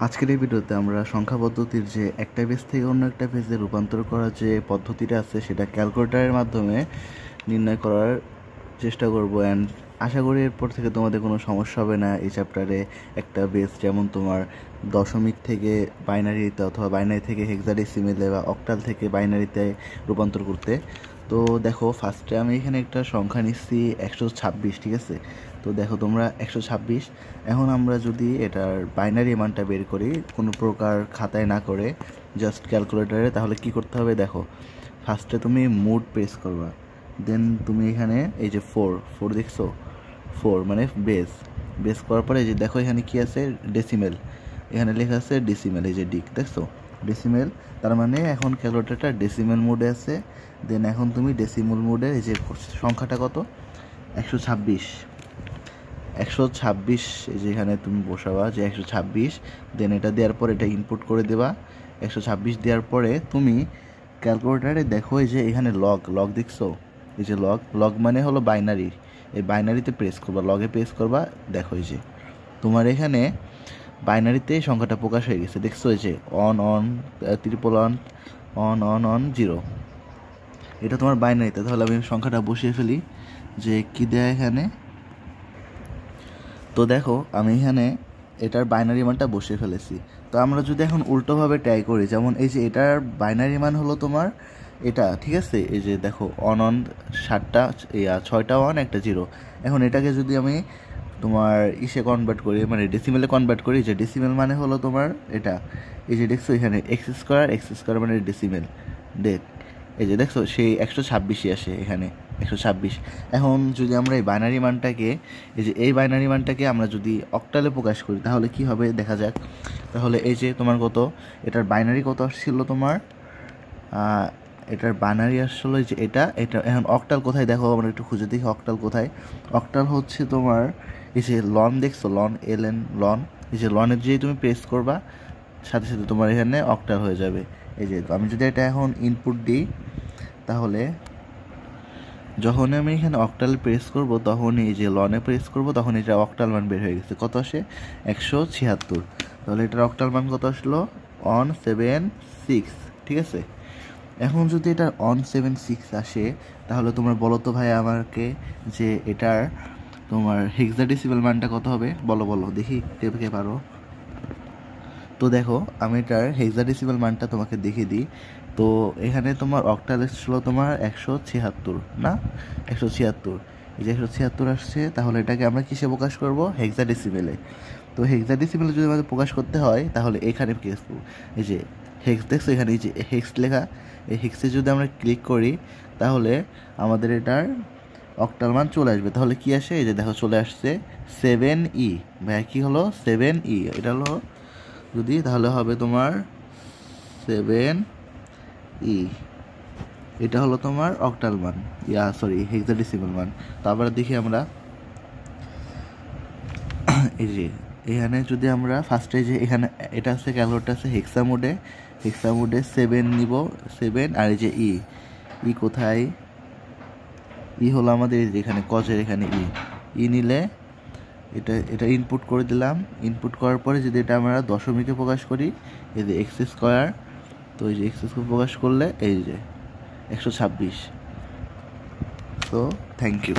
আজকের এই ভিডিওতে আমরা সংখ্যা পদ্ধতির যে একটা পেজ থেকে অন্য একটা পেজে রূপান্তর করার যে পদ্ধতিটা আছে সেটা ক্যালকুলেটরের মাধ্যমে নির্ণয় করার চেষ্টা করব। অ্যান্ড আশা করি এরপর থেকে তোমাদের কোনো সমস্যা হবে না এই চ্যাপ্টারে একটা বেস যেমন তোমার দশমিক থেকে বাইনারিতে অথবা বাইনারি থেকে হেক্সাডেসিমেলে বা অক্টাল থেকে বাইনারিতে রূপান্তর করতে। তো দেখো ফার্স্টে আমি এখানে একটা সংখ্যা নিচ্ছি 126, ঠিক আছে। তো দেখো তোমরা 126। এখন আমরা যদি এটার বাইনারি মানটা বের করি কোনো প্রকার খাতায় না করে জাস্ট ক্যালকুলেটরে, তাহলে কি করতে হবে দেখো। ফার্স্টে তুমি মোড প্রেস করবা, দেন তুমি এখানে এই যে ফোর দেখছো, 4 মানে বেস করার পরে এই যে দেখো এখানে কি আছে ডেসিমেল, এখানে লেখা আছে ডেসিমেল, এই যে ডিক দেখছো ডেসিমেল, তার মানে এখন ক্যালকুলেটরটা ডেসিমেল মোডে আছে। দেন এখন তুমি ডেসিমেল মোডে এই যে সংখ্যাটা কত 126 এই যে এখানে তুমি বসাবা যে 126। দেন এটা দেওয়ার পর এটা ইনপুট করে দেবা 126 দেওয়ার পরে তুমি ক্যালকুলেটারে দেখো এই যে এখানে লগ দেখছো, এই যে লগ মানে হলো বাইনারি, এই বাইনারিতে প্রেস করবা, লগে প্রেস করবা, দেখো এই যে তোমার এখানে বাইনারিতে সংখ্যাটা প্রকাশ হয়ে গেছে দেখছো, এই যে অন ট্রিপল অন 0, এটা তোমার বাইনারিতে। তাহলে আমি সংখ্যাটা বসিয়ে ফেলি যে কি দেয় এখানে। তো দেখো আমি এখানে এটার বাইনারি মানটা বসিয়ে ফেলেছি। তো আমরা যদি এখন উল্টোভাবে ট্রাই করি, যেমন এই যে এটার বাইনারি মান হলো তোমার এটা, ঠিক আছে, এই যে দেখো অন 7টা 6টা 1 একটা 0। এখন এটাকে যদি আমি তোমার কনভার্ট করি, মানে ডেসিমেলে কনভার্ট করি, যে ডেসিমেল মানে হলো তোমার এটা, এই যে দেখছো এখানে এক্স স্কোয়ার মানে ডেসিমেল ডেক, এই যে দেখছো সেই 126ই আসে এখানে 126। এখন যদি আমরা এই বাইনারি মানটাকে এই বাইনারি মানটাকে আমরা যদি অক্টালে প্রকাশ করি তাহলে কি হবে দেখা যাক। তাহলে এই যে তোমার কত, এটার বাইনারি কত আসছিল তোমার, এটার বাইনারি আসছিল যে এটা এখন অক্টাল কোথায় দেখো, আমরা একটু খুঁজে দেখি অক্টাল কোথায়। অক্টাল হচ্ছে তোমার এই যে লন দেখছো, লন, এই যে লনের যে তুমি প্রেস করবা সাথে সাথে তোমার এখানে অক্টাল হয়ে যাবে। এই যে আমি যদি এটা এখন ইনপুট দিই, তাহলে যখন আমি এখানে অক্টাল প্রেস করব তখন এই যে লনে প্রেস করব তখন এটা অক্টাল মান বের হয়ে গেছে, কত আসে 176। তাহলে এটার অক্টাল মান কত আসলো 176, ঠিক আছে। এখন যদি এটা 176 আসে তাহলে তোমার বলো তো ভাই আমাকে যে এটার তোমার হেক্সাডেসিমাল মানটা কত হবে, বলো দেখি কে পারো। তো দেখো আমি এটার হেক্সাডেসিমাল মানটা তোমাকে দেখিয়ে দিই। তো এখানে তোমার অক্টাল ছিল তোমার 176 না, 176, এই যে 176 আসছে। তাহলে এটাকে আমরা কিসে প্রকাশ করব, হেক্সাডেসিমেলে। তো হেক্সাডেসিমেলে যদি আমাদের প্রকাশ করতে হয় তাহলে এখানে কি আসবো, এই যে হেক্স দেখছো এখানে এই যে হেক্স লেখা, এই হেক্সে যদি আমরা ক্লিক করি তাহলে আমাদের এটার অক্টাল মান চলে আসবে। তাহলে কি আসে, এই যে দেখো চলে আসছে 7E। ভাই কি হলো 7E, এটা হলো যদি তাহলে হবে তোমার 7E, এটা হলো তোমার অক্টাল মান, হেক্সাডেসিমাল মান। তারপর দেখি আমরা এই যে এখানে যদি আমরা ফার্স্টে যে এখানে এটা আছে ক্যালকুলেটর আছে হেক্সা মোডে 7 নিব, 7, আর এই যে ই কোথায়, হলো আমাদের এখানে কজের এখানে ই নিলে এটা ইনপুট করে দিলাম। ইনপুট করার পরে যদি এটা আমরা দশমিকে প্রকাশ করি, এই যে এক্স স্কোয়ার, তো এই যে এক্স স্কোয়ার প্রকাশ করলে এই যে 126। তো থ্যাংক ইউ।